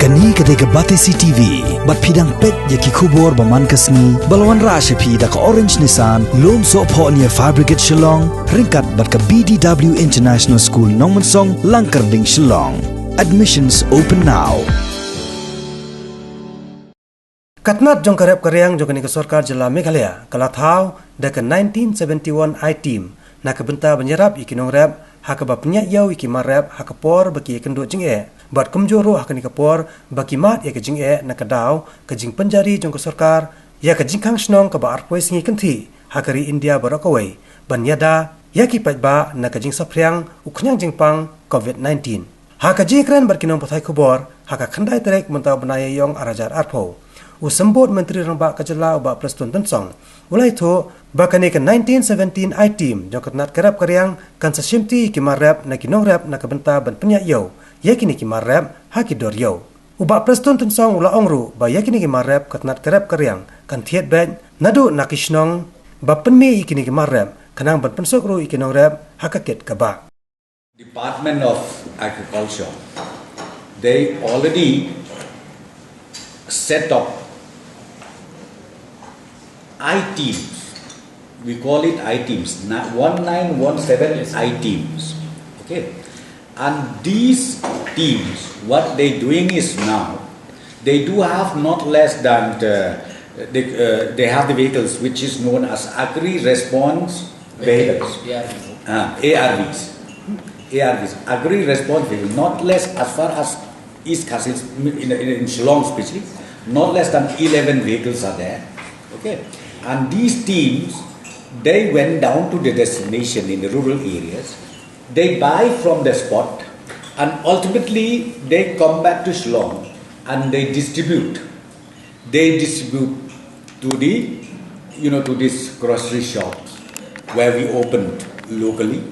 Kani kadega batesi TV, bat pidang pet yaki kubor baman kasni, balwan rasha pi da ka orange nisan, lom so po niya fabricate Shillong, ringkat bat ka BDW International School Nongmansong, Langkarding Shillong. Admissions open now. Katnat Nongrep karyang jongkani ke Sarkar Jila Meghalaya, kala Thaw deka 1971 Iteam, na kebenta Ïarap iki Nongrep, haka ba penyak yau iki marep haka por baki kenduk jing'e, bat kemjoro haka ni kapor baki mat ya ke jing'e na kadaw ke jing penjari jong ke Sarkar, ya ke jingkang snong ke ba arpoi singi kenti, haka ri India barakawai, ban yada ya ki pajba na ke jing sapriang uknyang jingpang COVID-19. Haka jingkran berkinong pathai kubor, haka khandai terek mentau benaya yong arajar arpo. Usembut Menteri Rambak Kejela ubak Preston Tensong. Ulai itu, bakani ke 1917 Iteam jong ketnat kerap karyang kan sesimti kimarep na Nongrep na kebenta ban penyak yau, yakini kimarep haki dor yau. Ubak Preston Tensong ula ongru ba yakini kimarep ketnat kerap karyang kan tiet bed nadu nakishnong ba penmi ikini kimarep kanang ban pensokru iki Nongrep hakaket kabak. Department of Agriculture, they already set up Iteams. We call it Iteams, 1917 Iteams. Okay, and these teams, what they doing is now, they do have not less than they have the vehicles which is known as Agri Response Vehicles, ARVs. ARVs, Agri Response Vehicle, not less as far as East Coast in Shillong especially, not less than 11 vehicles are there. Okay, and these teams, they went down to the destination in the rural areas, they buy from the spot, and ultimately they come back to Shillong and they distribute. They distribute to the, to these grocery shops where we opened locally.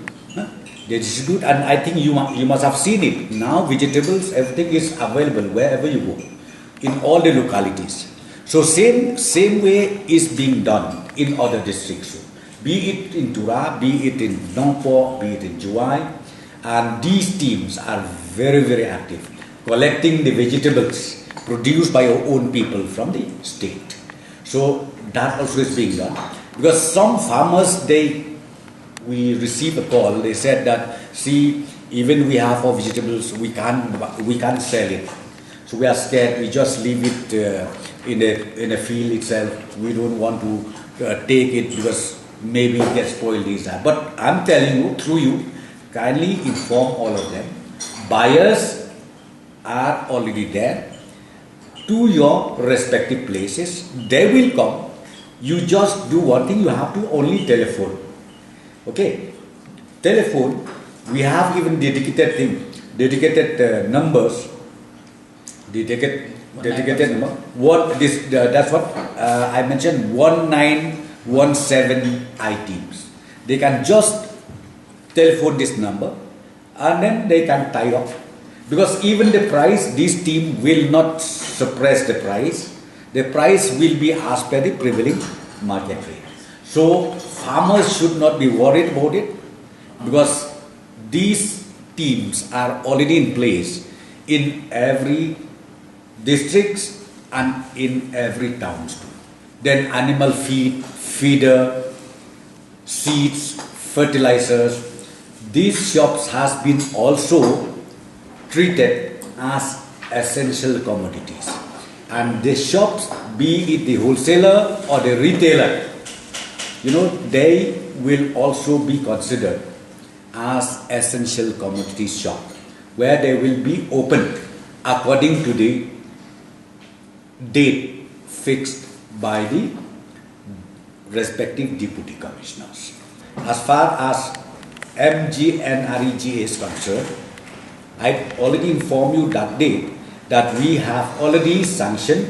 They distribute, and I think you must have seen it. Now vegetables, everything is available wherever you go, in all the localities. So same way is being done in other districts. Be it in Tura, be it in Nongpo, be it in Juai, and these teams are very, very active, collecting the vegetables produced by our own people from the state. So that also is being done, because some farmers, we received a call, they said that, see, even we have our vegetables, we can't sell it. So we are scared, we just leave it in a field itself. We don't want to take it because maybe it gets spoiled, this, that. But I'm telling you, through you, kindly inform all of them. Buyers are already there to your respective places. They will come. You just do one thing, you have to only telephone. Okay, telephone, we have even dedicated numbers, dedicated number. That's what I mentioned, 1917 Iteams. They can just telephone this number and then they can tie up. Because even the price, this team will not suppress the price. The price will be as per the prevailing market rate. So farmers should not be worried about it, because these teams are already in place in every districts and in every towns too. Then animal feed, feeder, seeds, fertilizers, these shops has been also treated as essential commodities. And the shops, be it the wholesaler or the retailer, they will also be considered as essential commodity shop, where they will be opened according to the date fixed by the respective deputy commissioners. As far as MGNREGA is concerned, I already informed you that day that we have already sanctioned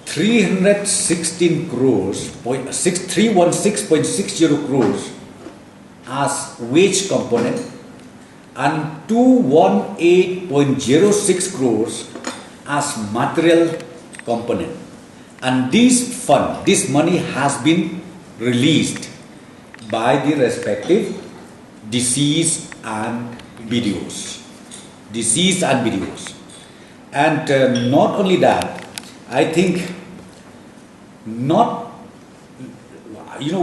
316 crores, 316.60 crores as wage component and 218.06 crores as material component. And this money has been released by the respective deceased and BDOs. And not only that, I think not, we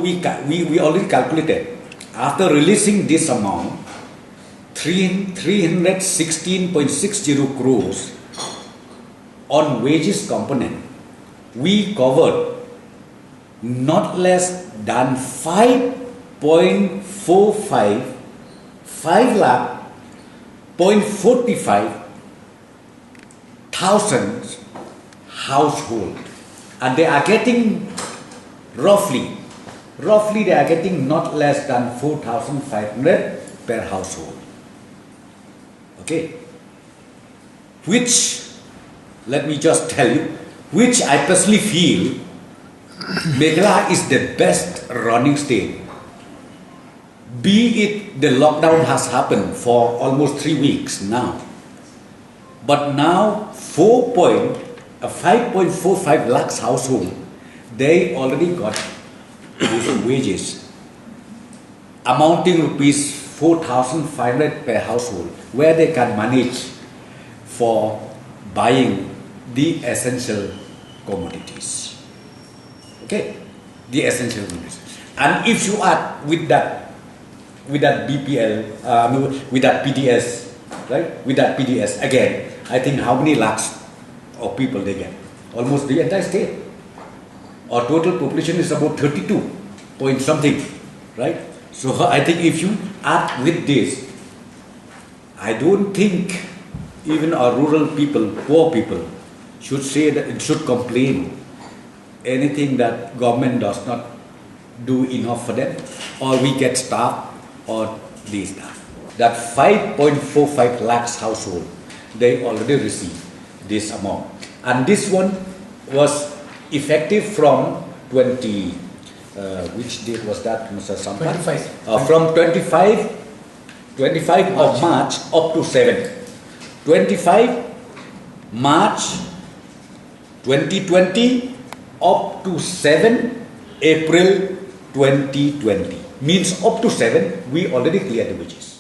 already calculated after releasing this amount, 316.60 crores on wages component, we covered not less than 5.45 thousand household, and they are getting roughly they are getting not less than 4,500 per household. Okay, which, let me just tell you, which I personally feel Meghalaya is the best running state. Be it the lockdown has happened for almost 3 weeks now, but now 5.45 lakhs household, they already got those wages amounting rupees 4,500 per household, where they can manage for buying the essential commodities. Okay, the essential commodities. And if you add with that BPL, with that PDS, right? With that PDS again, I think how many lakhs of people they get? Almost the entire state. Our total population is about 32 point something, right? So I think if you add with this, I don't think even our rural people, poor people, should say that it should complain anything that government does not do enough for them, or we get starved, or this that. That 5.45 lakhs household, they already received this amount, and this one was effective from 20. Which date was that, Mr. Sampan? 25. From 25 of March up to 7. 25 March 2020 up to 7 April 2020. Means up to 7, we already cleared the wages.